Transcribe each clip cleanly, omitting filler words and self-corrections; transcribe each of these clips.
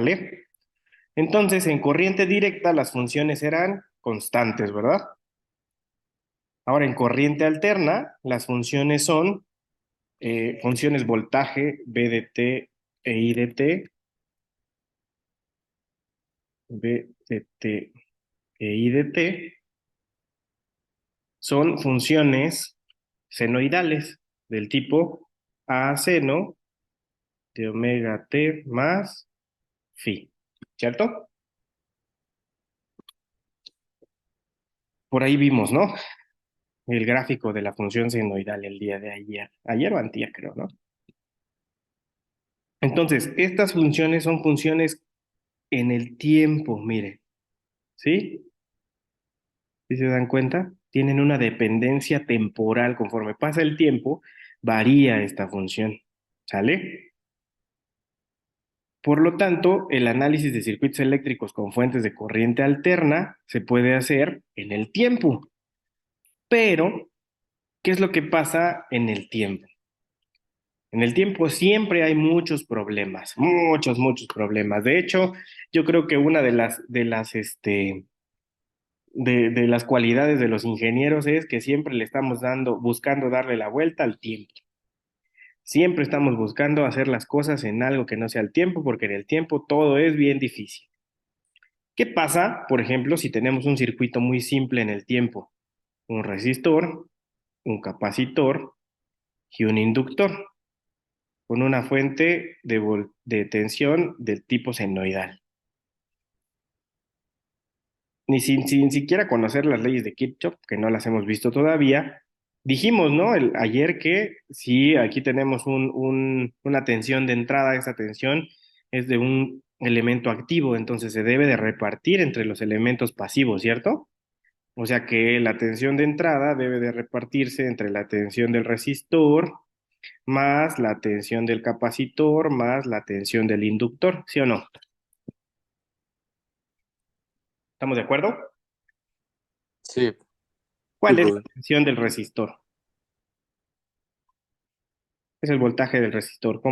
¿Sale? Entonces, en corriente directa las funciones eran constantes, ¿verdad? Ahora, en corriente alterna, las funciones son funciones voltaje, B de t e I de t, B de t e I de t, son funciones senoidales del tipo a seno de omega t más phi, ¿cierto? Por ahí vimos, ¿no? El gráfico de la función senoidal el día de ayer o antier, creo, ¿no? Entonces, estas funciones son funciones en el tiempo, mire, ¿sí? ¿Sí se dan cuenta? Tienen una dependencia temporal. Conforme pasa el tiempo, varía esta función, ¿sale? Por lo tanto, el análisis de circuitos eléctricos con fuentes de corriente alterna se puede hacer en el tiempo. Pero, ¿qué es lo que pasa en el tiempo? En el tiempo siempre hay muchos problemas, muchos problemas. De hecho, yo creo que una de las cualidades de los ingenieros es que siempre le estamos buscando darle la vuelta al tiempo. Siempre estamos buscando hacer las cosas en algo que no sea el tiempo, porque en el tiempo todo es bien difícil. ¿Qué pasa, por ejemplo, si tenemos un circuito muy simple en el tiempo? Un resistor, un capacitor y un inductor, con una fuente de tensión del tipo senoidal. Ni sin siquiera conocer las leyes de Kirchhoff, que no las hemos visto todavía, dijimos, ¿no? Ayer que si aquí tenemos una tensión de entrada, esa tensión es de un elemento activo, entonces se debe de repartir entre los elementos pasivos, ¿cierto? O sea que la tensión de entrada debe de repartirse entre la tensión del resistor más la tensión del capacitor más la tensión del inductor, ¿sí o no? ¿Estamos de acuerdo? Sí, sí, ¿Cuál es la profe. tensión del resistor? Es el voltaje del resistor.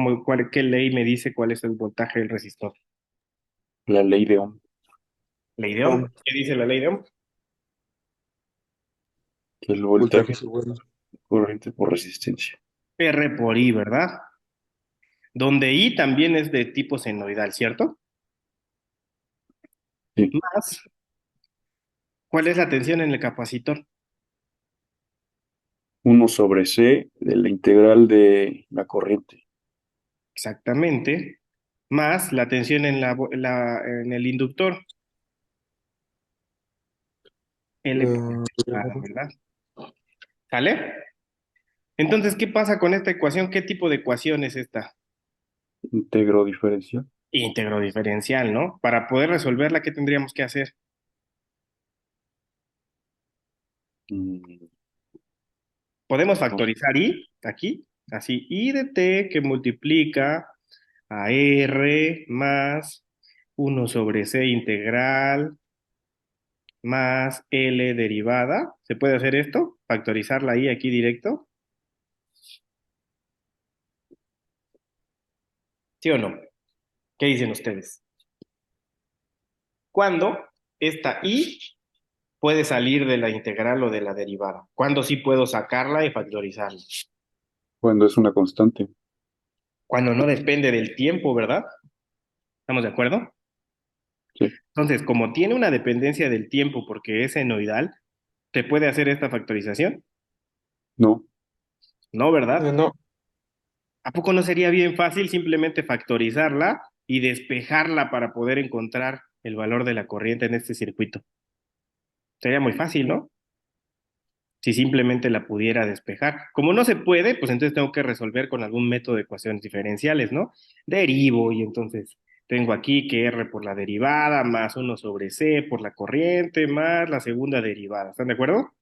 ¿Qué ley me dice cuál es el voltaje del resistor? La ley de Ohm. ¿Ley de Ohm? Ohm, ¿Qué dice la ley de Ohm? que el voltaje es igual a corriente por resistencia. R por I, ¿verdad? Donde I también es de tipo senoidal, ¿cierto? Sí. Más, ¿cuál es la tensión en el capacitor? 1/C de la integral de la corriente. Exactamente. Más la tensión en el inductor, L por La nada, ¿verdad? ¿Sale? Entonces, ¿qué pasa con esta ecuación? ¿Qué tipo de ecuación es esta? integro diferencial. Íntegro diferencial, ¿no? Para poder resolverla, ¿qué tendríamos que hacer? Mm, Podemos no sé. factorizar I aquí, así, I de t que multiplica a R más 1/C integral más L derivada. ¿Se puede hacer esto? Factorizarla I aquí directo. ¿Sí o no? ¿Qué dicen ustedes? ¿Cuándo esta I puede salir de la integral o de la derivada? ¿Cuándo sí puedo sacarla y factorizarla? Cuando es una constante. Cuando no depende del tiempo, ¿verdad? ¿Estamos de acuerdo? Sí. Entonces, como tiene una dependencia del tiempo porque es senoidal, ¿te puede hacer esta factorización? No. No, ¿verdad? No. ¿A poco no sería bien fácil simplemente factorizarla y despejarla para poder encontrar el valor de la corriente en este circuito? Sería muy fácil, ¿no? Si simplemente la pudiera despejar. Como no se puede, pues entonces tengo que resolver con algún método de ecuaciones diferenciales, ¿no? Derivo y entonces tengo aquí que R por la derivada más 1/C por la corriente más la segunda derivada. ¿Están de acuerdo?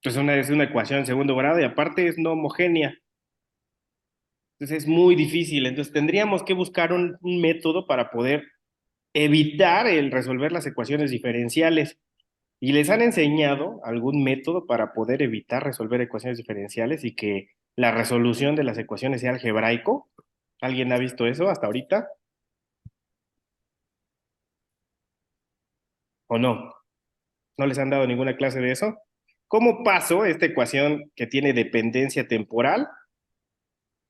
Pues es una ecuación en segundo grado y aparte es no homogénea. Entonces es muy difícil. Entonces tendríamos que buscar un método para poder evitar el resolver las ecuaciones diferenciales. ¿Y les han enseñado algún método para poder evitar resolver ecuaciones diferenciales y que la resolución de las ecuaciones sea algebraico? ¿Alguien ha visto eso hasta ahorita? ¿O no? ¿No les han dado ninguna clase de eso? ¿Cómo paso esta ecuación que tiene dependencia temporal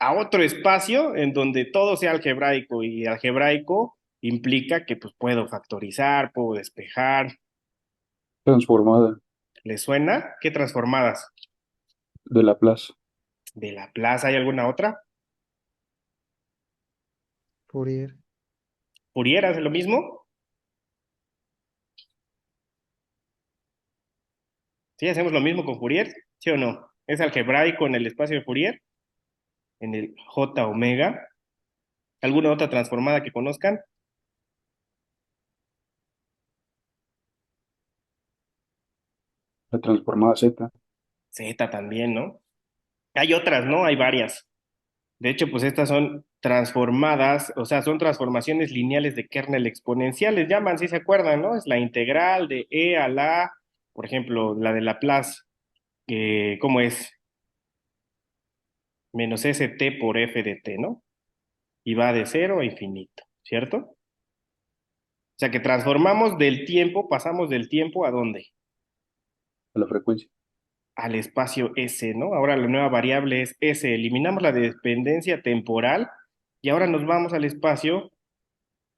a otro espacio en donde todo sea algebraico? Y algebraico implica que pues puedo factorizar, puedo despejar. Transformada ¿Les suena? ¿Qué transformadas? de Laplace. ¿De Laplace hay alguna otra? Fourier. ¿Fourier hace lo mismo? ¿Sí hacemos lo mismo con Fourier? ¿Sí o no? ¿Es algebraico en el espacio de Fourier? ¿En el J omega? ¿Alguna otra transformada que conozcan? La transformada Z. Z también, ¿no? Hay otras, ¿no? Hay varias. De hecho, pues estas son transformadas, o sea, son transformaciones lineales de kernel exponenciales, llaman, si se acuerdan, ¿no? Es la integral de e a la, por ejemplo, la de Laplace, ¿cómo es? Menos st por f de t, ¿no? Y va de cero a infinito, ¿cierto? O sea que transformamos del tiempo, pasamos del tiempo ¿a dónde? A la frecuencia. Al espacio S, ¿no? Ahora la nueva variable es S, eliminamos la dependencia temporal y ahora nos vamos al espacio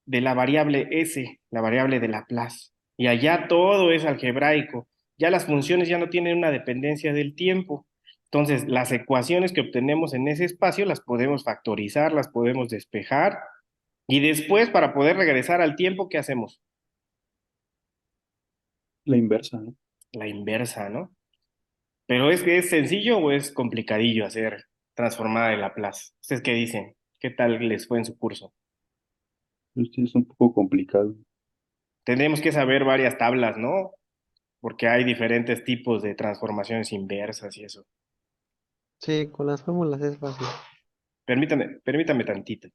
de la variable S, la variable de Laplace. Y allá todo es algebraico. Ya las funciones ya no tienen una dependencia del tiempo. Entonces, las ecuaciones que obtenemos en ese espacio las podemos factorizar, las podemos despejar y después para poder regresar al tiempo, ¿qué hacemos? La inversa, ¿no? La inversa, ¿no? Pero ¿es que es sencillo o es complicadillo hacer transformada de Laplace? ¿Ustedes qué dicen? ¿Qué tal les fue en su curso? Esto es un poco complicado. Tenemos que saber varias tablas, ¿no? Porque hay diferentes tipos de transformaciones inversas y eso. Sí, con las fórmulas es fácil. Permítame tantito.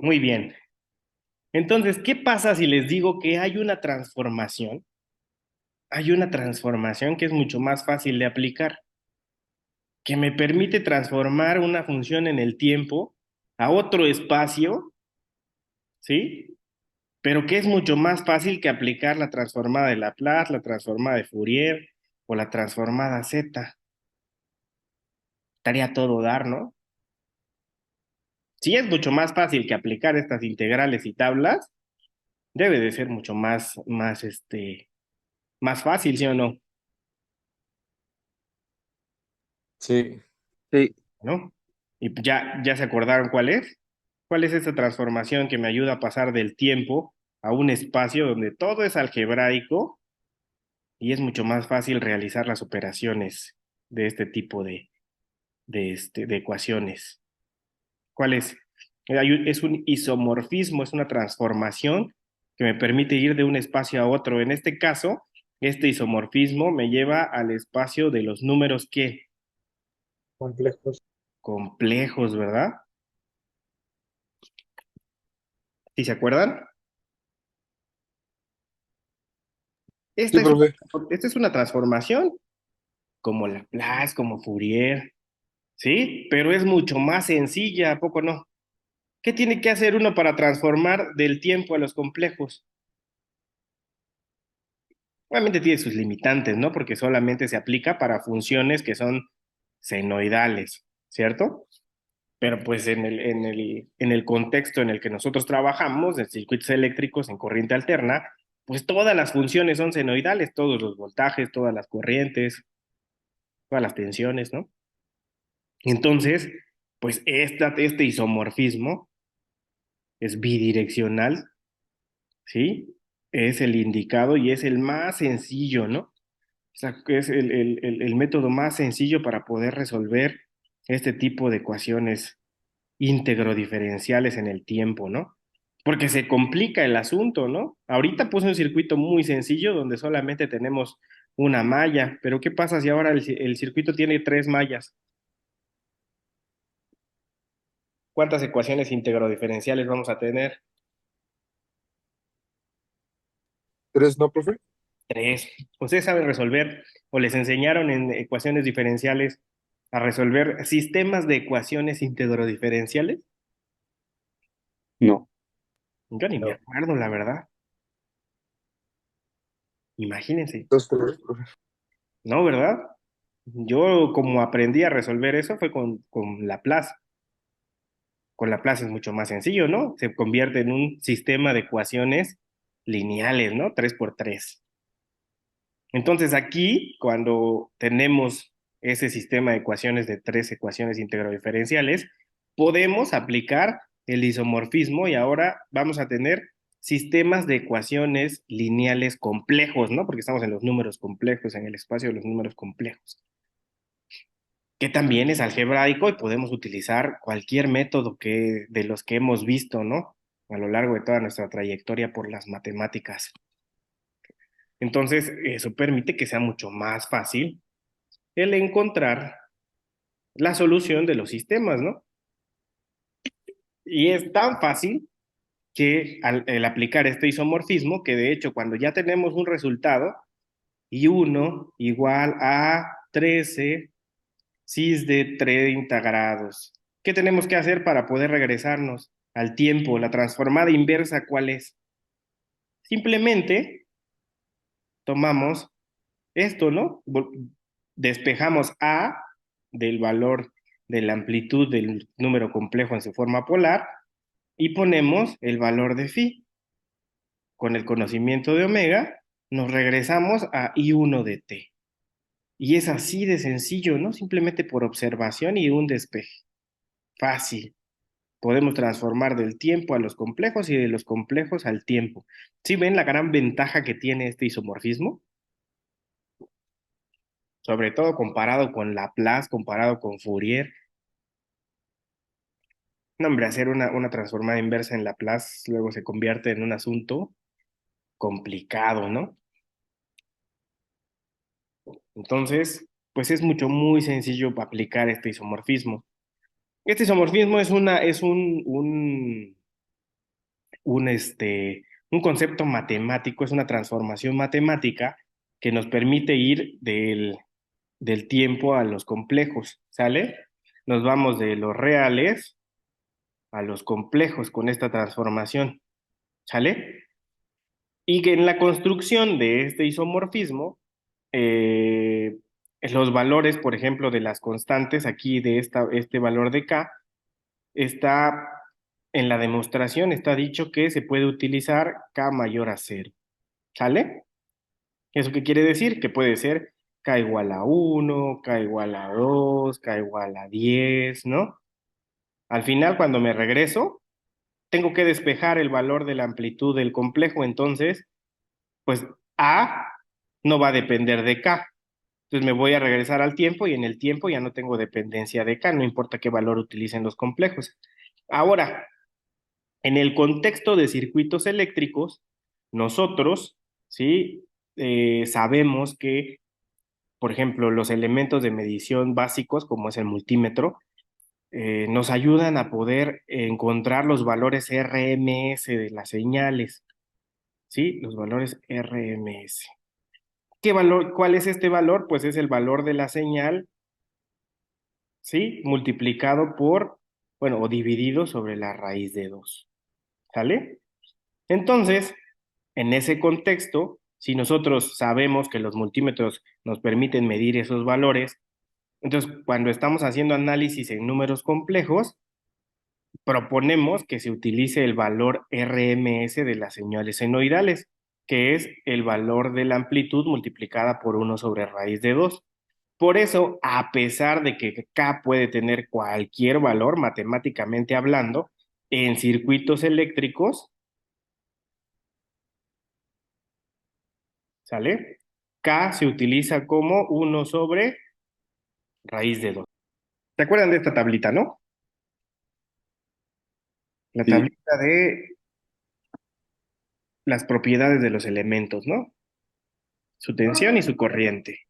Muy bien. Entonces, ¿qué pasa si les digo que hay una transformación? Hay una transformación que es mucho más fácil de aplicar, que me permite transformar una función en el tiempo a otro espacio, ¿sí? Pero que es mucho más fácil que aplicar la transformada de Laplace, la transformada de Fourier o la transformada Z. Estaría todo dar, ¿no? Si es mucho más fácil que aplicar estas integrales y tablas, debe de ser mucho más fácil, ¿sí o no? Sí. Sí. ¿No? Y ya se acordaron cuál es. ¿Cuál es esta transformación que me ayuda a pasar del tiempo a un espacio donde todo es algebraico y es mucho más fácil realizar las operaciones de este tipo de ecuaciones? ¿Cuál es? Es un isomorfismo, es una transformación que me permite ir de un espacio a otro. En este caso, este isomorfismo me lleva al espacio de los números que Complejos. complejos, ¿verdad? ¿Sí se acuerdan? Sí, Esta es, profe. esta es una transformación como Laplace, como Fourier, ¿sí? Pero es mucho más sencilla, ¿a poco no? ¿Qué tiene que hacer uno para transformar del tiempo a los complejos? Obviamente tiene sus limitantes, ¿no? Porque solamente se aplica para funciones que son senoidales, ¿cierto? Pero pues en el contexto en el que nosotros trabajamos, en circuitos eléctricos, en corriente alterna, pues todas las funciones son senoidales, todos los voltajes, todas las corrientes, todas las tensiones, ¿no? Entonces, pues este isomorfismo es bidireccional, ¿sí? Es el indicado y es el más sencillo, ¿no? O sea, que es el método más sencillo para poder resolver este tipo de ecuaciones íntegro diferenciales en el tiempo, ¿no? Porque se complica el asunto, ¿no? Ahorita puse un circuito muy sencillo donde solamente tenemos una malla, pero ¿qué pasa si ahora el circuito tiene tres mallas? ¿Cuántas ecuaciones íntegro diferenciales vamos a tener? 3, ¿no, profe? 3. ¿Ustedes saben resolver o les enseñaron en ecuaciones diferenciales a resolver sistemas de ecuaciones integro-diferenciales? No. Yo ni me No. acuerdo, la verdad. Imagínense. 2, 3, profe. No, ¿verdad? Yo como aprendí a resolver eso fue con Laplace. Con Laplace es mucho más sencillo, ¿no? Se convierte en un sistema de ecuaciones lineales, ¿no? 3 por 3. Entonces aquí, cuando tenemos ese sistema de ecuaciones de 3 ecuaciones integro-diferenciales, podemos aplicar el isomorfismo y ahora vamos a tener sistemas de ecuaciones lineales complejos, ¿no? Porque estamos en los números complejos, en el espacio de los números complejos, que también es algebraico y podemos utilizar cualquier método de los que hemos visto, ¿no? A lo largo de toda nuestra trayectoria por las matemáticas. Entonces, eso permite que sea mucho más fácil el encontrar la solución de los sistemas, ¿no? Y es tan fácil que el aplicar este isomorfismo, que de hecho cuando ya tenemos un resultado, y1 igual a 13 cis de 30 grados, ¿qué tenemos que hacer para poder regresarnos al tiempo? La transformada inversa, ¿cuál es? Simplemente tomamos esto, ¿no? Despejamos A del valor de la amplitud del número complejo en su forma polar y ponemos el valor de phi. Con el conocimiento de omega, nos regresamos a I1 de t. Y es así de sencillo, ¿no? Simplemente por observación y un despeje. Fácil. Podemos transformar del tiempo a los complejos y de los complejos al tiempo. ¿Sí ven la gran ventaja que tiene este isomorfismo? Sobre todo comparado con Laplace, comparado con Fourier. No, hombre, hacer una transformada inversa en Laplace luego se convierte en un asunto complicado, ¿no? Entonces, pues es muy sencillo aplicar este isomorfismo. Este isomorfismo es un concepto matemático, es una transformación matemática que nos permite ir del tiempo a los complejos, ¿sale? Nos vamos de los reales a los complejos con esta transformación, ¿sale? Y que en la construcción de este isomorfismo, eh, los valores, por ejemplo, de las constantes, aquí de este valor de K, está en la demostración, está dicho que se puede utilizar K mayor a cero, ¿sale? ¿Eso qué quiere decir? Que puede ser K igual a 1, K igual a 2, K igual a 10, ¿no? Al final, cuando me regreso, tengo que despejar el valor de la amplitud del complejo, entonces pues A no va a depender de K. Entonces me voy a regresar al tiempo y en el tiempo ya no tengo dependencia de K, no importa qué valor utilicen los complejos. Ahora, en el contexto de circuitos eléctricos, nosotros, ¿sí? Sabemos que, por ejemplo, los elementos de medición básicos, como es el multímetro, nos ayudan a poder encontrar los valores RMS de las señales, ¿sí? Los valores RMS. ¿Qué valor, cuál es este valor? Pues es el valor de la señal, ¿sí? Multiplicado por, bueno, o dividido sobre la raíz de 2. ¿Sale? Entonces, en ese contexto, si nosotros sabemos que los multímetros nos permiten medir esos valores, entonces cuando estamos haciendo análisis en números complejos, proponemos que se utilice el valor RMS de las señales senoidales, que es el valor de la amplitud multiplicada por 1 sobre raíz de 2. Por eso, a pesar de que K puede tener cualquier valor matemáticamente hablando, en circuitos eléctricos, ¿sale? K se utiliza como 1 sobre raíz de 2. ¿Se acuerdan de esta tablita, no? La Sí. tablita de las propiedades de los elementos, ¿no? Su tensión y su corriente.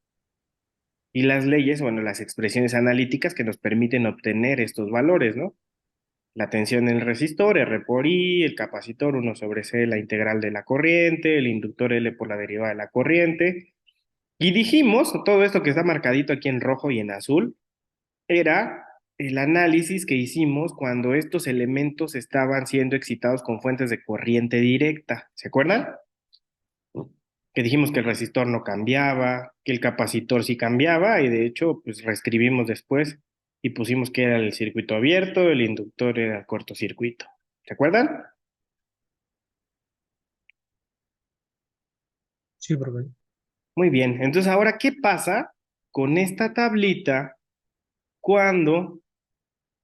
Y las leyes, bueno, las expresiones analíticas que nos permiten obtener estos valores, ¿no? La tensión en el resistor, R por I, el capacitor 1 sobre C, la integral de la corriente, el inductor L por la derivada de la corriente. Y dijimos, todo esto que está marcadito aquí en rojo y en azul, era el análisis que hicimos cuando estos elementos estaban siendo excitados con fuentes de corriente directa. ¿Se acuerdan? Que dijimos que el resistor no cambiaba, que el capacitor sí cambiaba, y de hecho, pues reescribimos después y pusimos que era el circuito abierto, el inductor era el cortocircuito. ¿Se acuerdan? Sí, profe. Muy bien. Entonces, ahora, ¿qué pasa con esta tablita cuando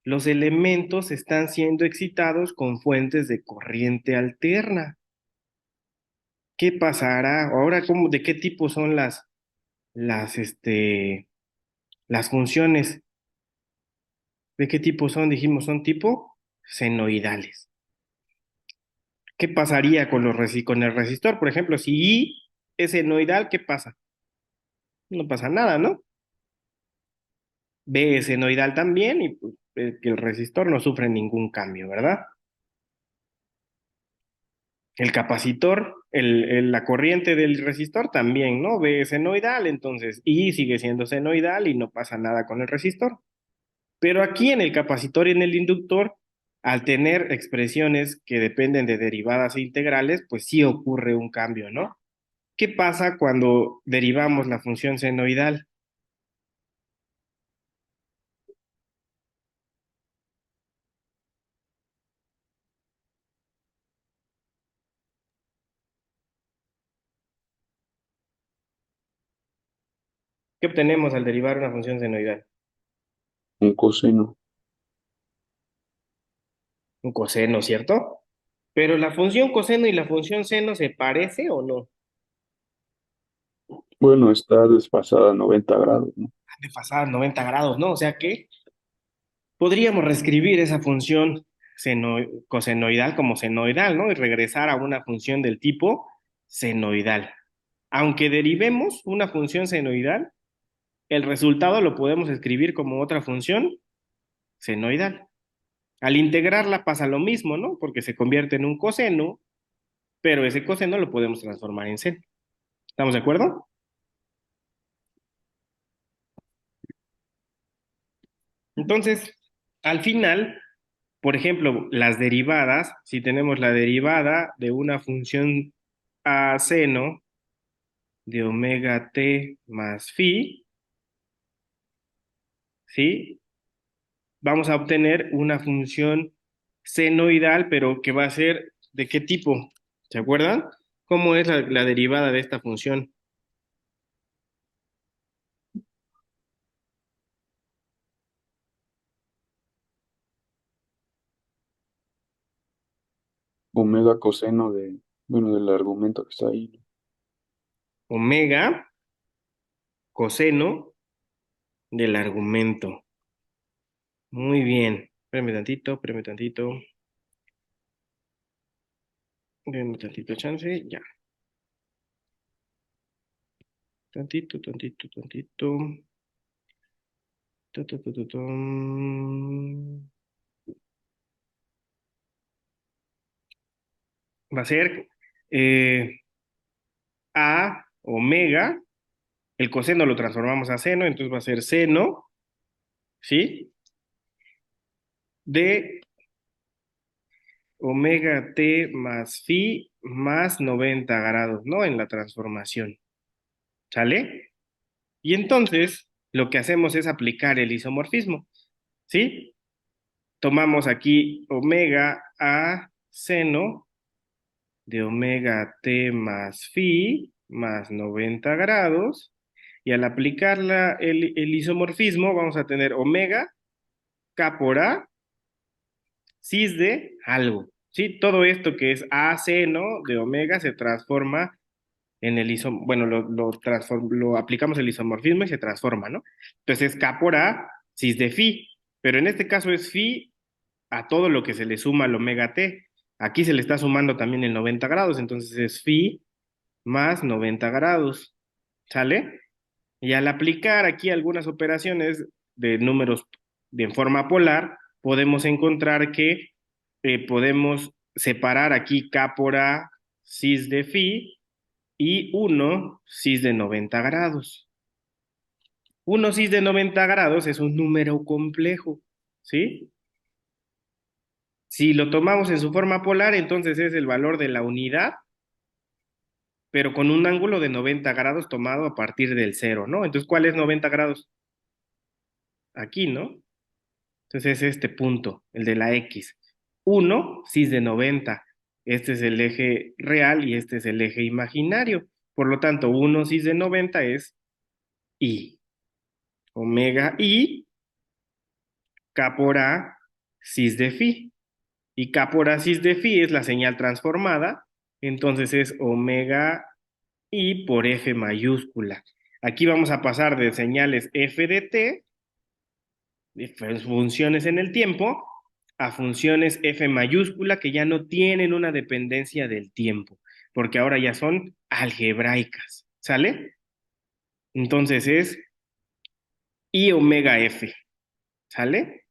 los elementos están siendo excitados con fuentes de corriente alterna? ¿Qué pasará? Ahora, ¿de qué tipo son las funciones? ¿De qué tipo son? Dijimos, son tipo senoidales. ¿Qué pasaría con con el resistor? Por ejemplo, si I es senoidal, ¿qué pasa? No pasa nada, ¿no? B es senoidal también y pues, que el resistor no sufre ningún cambio, ¿verdad? El capacitor, la corriente del resistor también, ¿no? B es senoidal, entonces I sigue siendo senoidal y no pasa nada con el resistor. Pero aquí en el capacitor y en el inductor, al tener expresiones que dependen de derivadas e integrales, pues sí ocurre un cambio, ¿no? ¿Qué pasa cuando derivamos la función senoidal? ¿Qué obtenemos al derivar una función senoidal? Un coseno. Un coseno, ¿cierto? Pero la función coseno y la función seno se parece o no? Bueno, está desfasada a 90 grados, ¿no? Desfasadas 90 grados, ¿no? O sea que podríamos reescribir esa función cosenoidal como senoidal, ¿no? Y regresar a una función del tipo senoidal. Aunque derivemos una función senoidal, el resultado lo podemos escribir como otra función senoidal. Al integrarla pasa lo mismo, ¿no? Porque se convierte en un coseno, pero ese coseno lo podemos transformar en seno. ¿Estamos de acuerdo? Entonces, al final, por ejemplo, las derivadas, si tenemos la derivada de una función a seno de omega t más phi, ¿sí? Vamos a obtener una función senoidal, pero que va a ser ¿de qué tipo? ¿Se acuerdan? ¿Cómo es la derivada de esta función? Omega coseno bueno, del argumento que está ahí. Omega coseno del argumento. Muy bien. Espérame tantito, espérame tantito. Denme tantito chance, ya. Tantito, tantito, tantito. Tu, tu, tu, tu, tum. Va a ser eh, A, omega, el coseno lo transformamos a seno, entonces va a ser seno, ¿sí? De omega t más phi más 90 grados, ¿no? En la transformación, ¿sale? Y entonces lo que hacemos es aplicar el isomorfismo, ¿sí? Tomamos aquí omega a seno de omega t más phi más 90 grados, y al aplicar el isomorfismo vamos a tener omega k por a cis de algo, ¿sí? Todo esto que es a seno de omega se transforma en el bueno, lo aplicamos el isomorfismo y se transforma, ¿no? Entonces es k por a cis de phi, pero en este caso es phi a todo lo que se le suma al omega t. Aquí se le está sumando también el 90 grados, entonces es phi más 90 grados, ¿sale? Y al aplicar aquí algunas operaciones de números en forma polar, podemos encontrar que podemos separar aquí K por A cis de phi y 1 cis de 90 grados. 1 cis de 90 grados es un número complejo, ¿sí? Si lo tomamos en su forma polar, entonces es el valor de la unidad, pero con un ángulo de 90 grados tomado a partir del cero, ¿no? Entonces, ¿cuál es 90 grados? Aquí, ¿no? Entonces es este punto, el de la X. 1 cis de 90. Este es el eje real y este es el eje imaginario. Por lo tanto, 1 cis de 90 es I. Omega I, K por A, cis de phi. Y K por A cis de phi es la señal transformada. Entonces es omega I por F mayúscula. Aquí vamos a pasar de señales F de t, de funciones en el tiempo, a funciones F mayúscula que ya no tienen una dependencia del tiempo, porque ahora ya son algebraicas, ¿sale? Entonces es I omega F, ¿sale?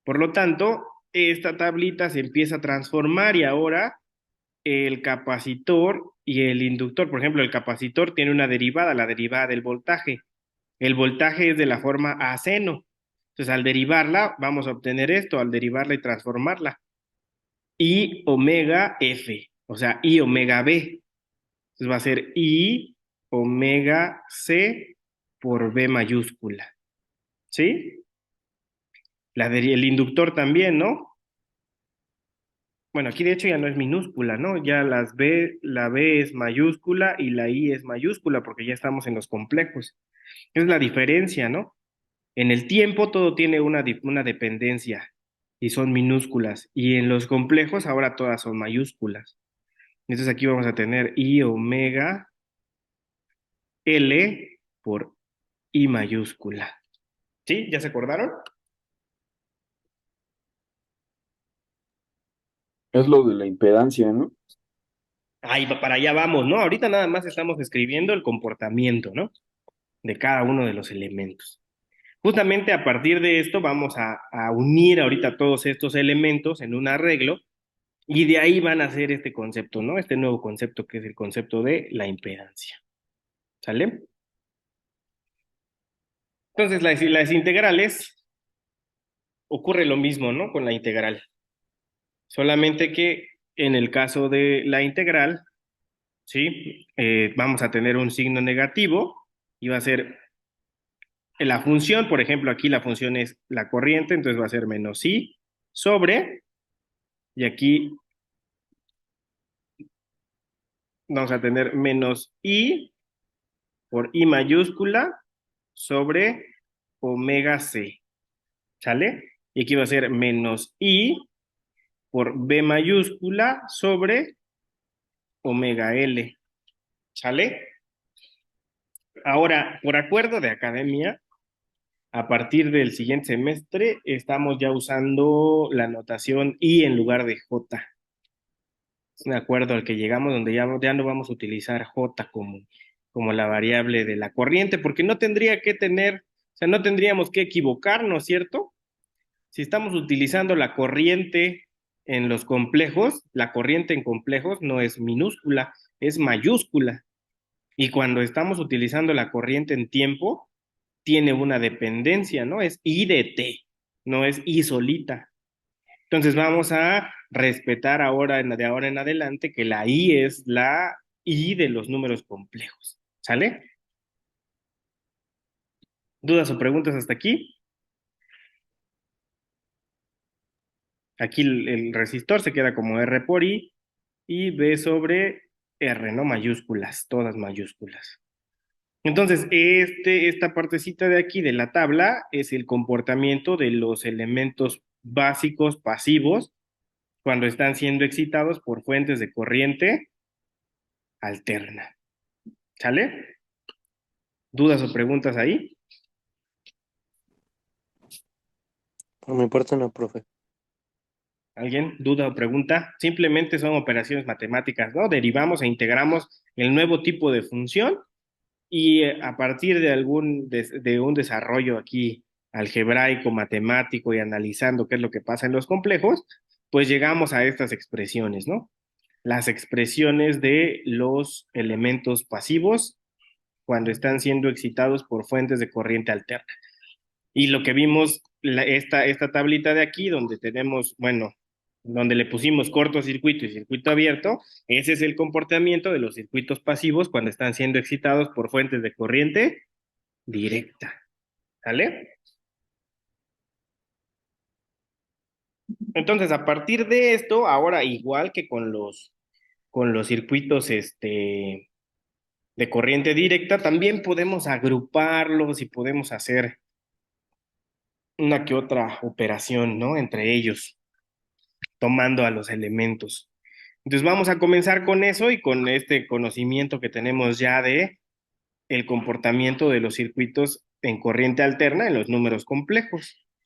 Por lo tanto, esta tablita se empieza a transformar y ahora el capacitor y el inductor, por ejemplo, el capacitor tiene una derivada, la derivada del voltaje. El voltaje es de la forma a seno. Entonces, al derivarla, vamos a obtener esto, al derivarla y transformarla. I omega F, o sea, I omega B. Entonces va a ser I omega C por B mayúscula. ¿Sí? El inductor también, ¿no? Bueno, aquí de hecho ya no es minúscula, ¿no? Ya la B es mayúscula y la I es mayúscula porque ya estamos en los complejos. Es la diferencia, ¿no? En el tiempo todo tiene una dependencia y son minúsculas. Y en los complejos ahora todas son mayúsculas. Entonces aquí vamos a tener I omega L por I mayúscula. ¿Sí? ¿Ya se acordaron? Es lo de la impedancia, ¿no? Ahí para allá vamos, ¿no? Ahorita nada más estamos describiendo el comportamiento, ¿no? De cada uno de los elementos. Justamente a partir de esto vamos a unir ahorita todos estos elementos en un arreglo y de ahí van a hacer este concepto, ¿no? Este nuevo concepto que es el concepto de la impedancia. ¿Sale? Entonces las integrales ocurre lo mismo, ¿no? Con la integral. Solamente que en el caso de la integral, ¿sí? Vamos a tener un signo negativo y va a ser la función, por ejemplo, aquí la función es la corriente, entonces va a ser menos i sobre, y aquí vamos a tener menos i por i mayúscula sobre omega c, ¿sale? Y aquí va a ser menos i por b mayúscula sobre omega l, ¿sale? Ahora, por acuerdo de academia, a partir del siguiente semestre estamos ya usando la notación i en lugar de j. Es un acuerdo al que llegamos donde ya no vamos a utilizar j como la variable de la corriente, porque no tendría que tener, o sea, no tendríamos que equivocarnos, ¿cierto? Si estamos utilizando la corriente en los complejos, la corriente en complejos no es minúscula, es mayúscula. Y cuando estamos utilizando la corriente en tiempo, tiene una dependencia, ¿no? Es I de T, no es I solita. Entonces vamos a respetar de ahora en adelante que la I es la I de los números complejos. ¿Sale? ¿Dudas o preguntas hasta aquí? Aquí el resistor se queda como R por I y B sobre R, ¿no? Mayúsculas, todas mayúsculas. Entonces, esta partecita de aquí de la tabla es el comportamiento de los elementos básicos pasivos cuando están siendo excitados por fuentes de corriente alterna. ¿Sale? ¿Dudas o preguntas ahí? No me importa, no, profe. ¿Alguien? ¿Duda o pregunta? Simplemente son operaciones matemáticas, ¿no? Derivamos e integramos el nuevo tipo de función y a partir de un desarrollo aquí algebraico, matemático y analizando qué es lo que pasa en los complejos, pues llegamos a estas expresiones, ¿no? Las expresiones de los elementos pasivos cuando están siendo excitados por fuentes de corriente alterna. Y lo que vimos, esta tablita de aquí, donde tenemos, bueno, donde le pusimos cortocircuito y circuito abierto, ese es el comportamiento de los circuitos pasivos cuando están siendo excitados por fuentes de corriente directa. ¿Sale? Entonces, a partir de esto, ahora igual que con los circuitos de corriente directa, también podemos agruparlos y podemos hacer una que otra operación, ¿no? Entre ellos, tomando a los elementos. Entonces vamos a comenzar con eso y con este conocimiento que tenemos ya de el comportamiento de los circuitos en corriente alterna en los números complejos.